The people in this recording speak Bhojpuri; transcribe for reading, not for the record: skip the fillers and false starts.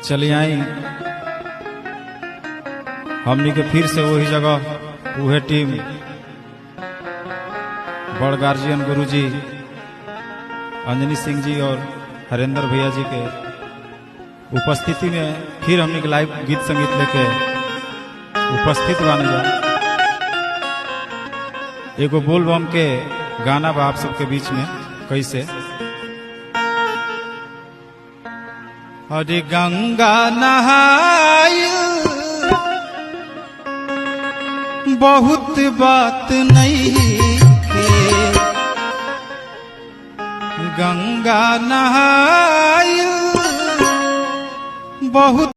चलिए आई हमनी के फिर से वही जगह वही टीम बड़ गार्जियन गुरुजी अंजनी सिंह जी और हरेंद्र भैया जी के उपस्थिति में फिर हमने के लाइव गीत संगीत लेके उपस्थित बानी जा। एगो बोल बम के गाना बा आप सबके बीच में कैसे। अरे गंगा नहाई बहुत बात नहीं है, गंगा नहाई बहुत